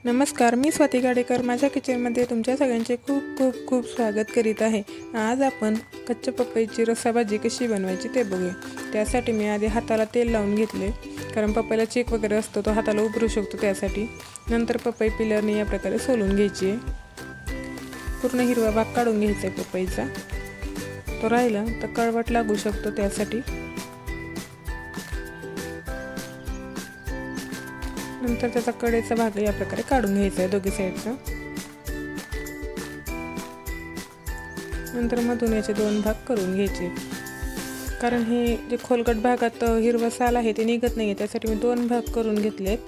नमस्कार, मी स्वाती गाडेकर माझ्या किचनमध्ये तुमच्या सगळ्यांचे खूप खूप खूप स्वागत करीत आहे। आज आपण कच्च्या पपईची रस्सा भाजी कशी बनवायची ते बघूया। त्यासाठी मी आधी हाताला तेल लावून घेतले, कारण पपईला चीक वगैरे असतो तो हाताला उभरू शकतो त्यासाठी। नंतर पपई पिलरने या प्रकारे सोलून घ्यायची आहे। पूर्ण हिरवा भाग काढून घ्यायचा आहे पपईचा, तो राहिला तर कळवट लागू शकतो त्यासाठी। नंतर त्याचा कडेचा भाग या प्रकारे काढून घ्यायचा आहे दोघी साईडचा। नंतर मधून याचे दोन भाग करून घ्यायचे, कारण हे जे खोलगट भागात हिरवा साल आहे ते निघत नाही, त्यासाठी मी दोन भाग करून घेतलेत।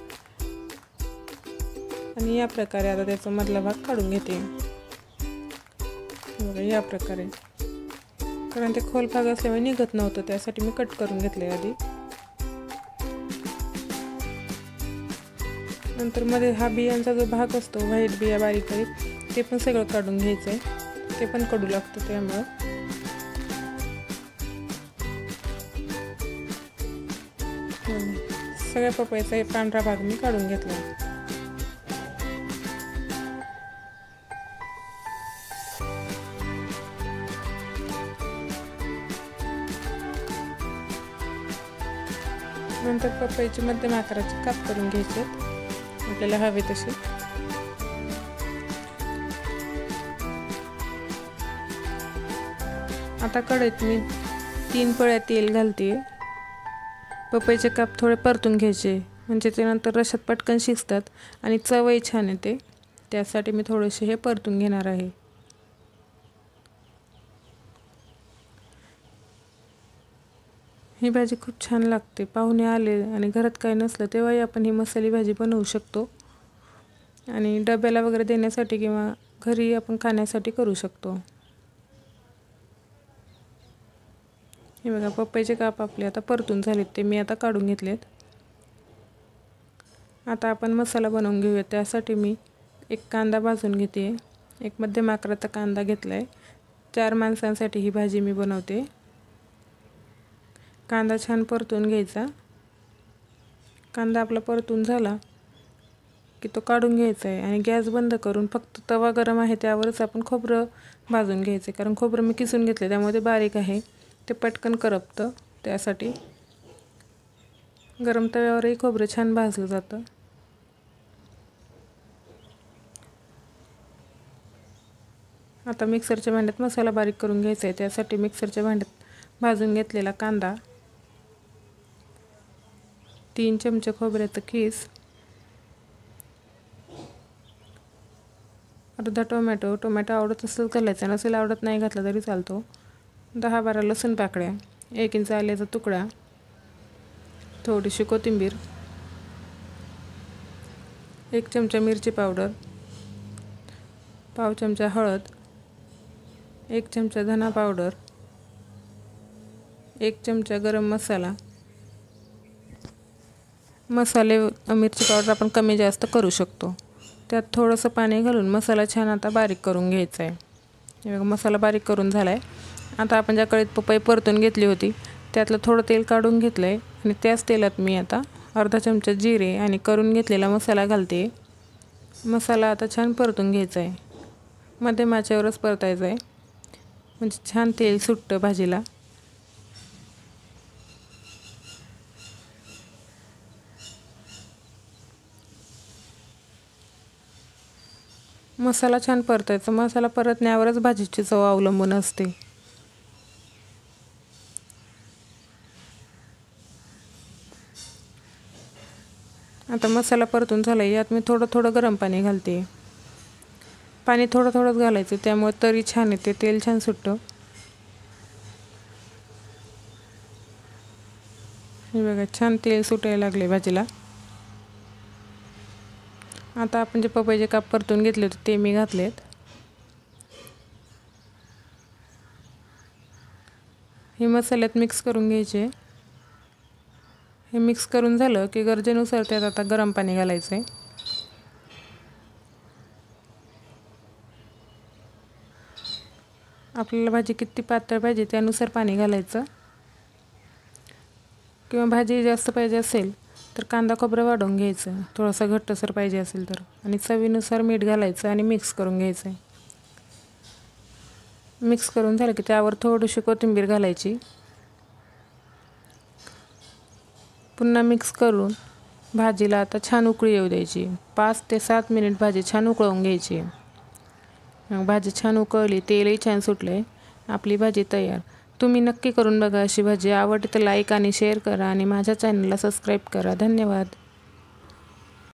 आणि या प्रकारे आता त्याचा मधला भाग काढून घेते या प्रकारे, कारण ते खोल भाग असल्यामुळे निघत नव्हतं त्यासाठी मी कट करून घेतले आधी। नंतर मध्ये हा बियांचा जो भाग असतो व्हाईट बिया बारीक बारीक ते पण सगळं काढून घ्यायचं आहे, ते पण कडू लागतं त्यामुळे। सगळ्या पपईचा पांढरा भाग मी काढून घेतला। नंतर पपईचे मध्यम आकाराचे काप करून घ्यायचे आपल्याला हवे तसे। आता कढईत मी 3 पळ्या तेल घालते। पपईचे काप थोडे परतून घ्यायचे, म्हणजे ते नंतर रश्यात पटकन शिजतात आणि चवही छान येते, त्यासाठी मी थोडेसे हे परतून घेणार आहे। ही भाजी खूप छान लागते। पाहुणे आले आणि घरात काही नसलं तेव्हाही आपण ही मसाली भाजी बनवू शकतो, आणि डब्याला वगैरे देण्यासाठी किंवा घरी आपण खाण्यासाठी करू शकतो। हे बघा, पपईचे काप आपले आता परतून झालेत, ते मी आता काढून घेतलेत। आता आपण मसाला बनवून घेऊया। त्यासाठी मी एक कांदा भाजून घेते, एक मध्यम आकाराचा कांदा घेतलाय। 4 माणसांसाठी ही भाजी मी बनवते। कांदा छान परतून घ्यायचा। कांदा आपला परतून झाला की तो काढून घ्यायचा आहे, आणि गॅस बंद करून फक्त तवा गरम आहे त्यावरच आपण खोबरं भाजून घ्यायचे, कारण खोबरं मी किसून घेतले त्यामुळे ते बारीक आहे, ते पटकन करपतं, त्यासाठी गरम तव्यावरही खोबरं छान भाजलं जातं। आता मिक्सरच्या भांड्यात मसाला बारीक करून घ्यायचा आहे, त्यासाठी मिक्सरच्या भांड्यात भाजून घेतलेला कांदा, 3 चमचे खोबऱ्याचं खीस, अर्धा टोमॅटो आवडत असेल घालायचा, नसेल आवडत नाही घातला तरी चालतो, 10-12 लसूण पाकळ्या, 1 इंच आल्याचा तुकडा, थोडीशी कोथिंबीर, 1 चमचा मिरची पावडर, पाव चमचा हळद, 1 चमचा धना पावडर, 1 चमचा गरम मसाला। मसाले मिरची पावडर आपण कमी जास्त करू शकतो। त्यात थोडंसं पाणी घालून मसाला छान आता बारीक करून घ्यायचा आहे। हे बघा, मसाला बारीक करून झाला आहे। आता आपण ज्या कढईत पपई परतून घेतली होती त्यातलं थोडं तेल काढून घेतलं आहे, आणि त्याच तेलात मी आता अर्धा चमचा जिरे आणि करून घेतलेला मसाला घालते। मसाला आता छान परतून घ्यायचा आहे, मध्यम आचेवरच परतायचा आहे, म्हणजे छान तेल सुटतं भाजीला। मसाला छान परतायचा, मसाला परतण्यावरच भाजीची चव अवलंबून असते। आता मसाला परतून झाला, यात मी थोडं गरम पाणी घालते। पाणी थोडंच घालायचं, त्यामुळे तरी छान येते, तेल छान सुटतं। हे बघा, छान तेल सुटायला लागले भाजीला। आता आपण जे पपईचे काप परतून घेतले होते ते मी घातलेत। हे मसाल्यात मिक्स करून घ्यायचे। हे मिक्स करून झालं की गरजेनुसार त्यात आता गरम पाणी घालायचं आहे। आपल्याला भाजी किती पातळ पाहिजे त्यानुसार पाणी घालायचं, किंवा भाजी जास्त पाहिजे असेल तर कांदा खोबरं वाढवून घ्यायचं, थोडासा घट्टसर पाहिजे असेल तर, आणि चवीनुसार मीठ घालायचं आणि मिक्स करून घ्यायचं आहे. मिक्स करून झालं की त्यावर थोडीशी कोथिंबीर घालायची. पुन्हा मिक्स करून भाजीला आता छान उकळी येऊ द्यायची. 5 ते 7 मिनिट भाजी छान उकळवून घ्यायची. मग भाजी छान उकळली, तेलही छान सुटले, आपली भाजी तयार. तुम्ही नक्की करून बघा अशी भाजी. आवडली तर लाईक आणि शेअर करा आणि माझ्या चॅनलला सबस्क्राईब करा. धन्यवाद.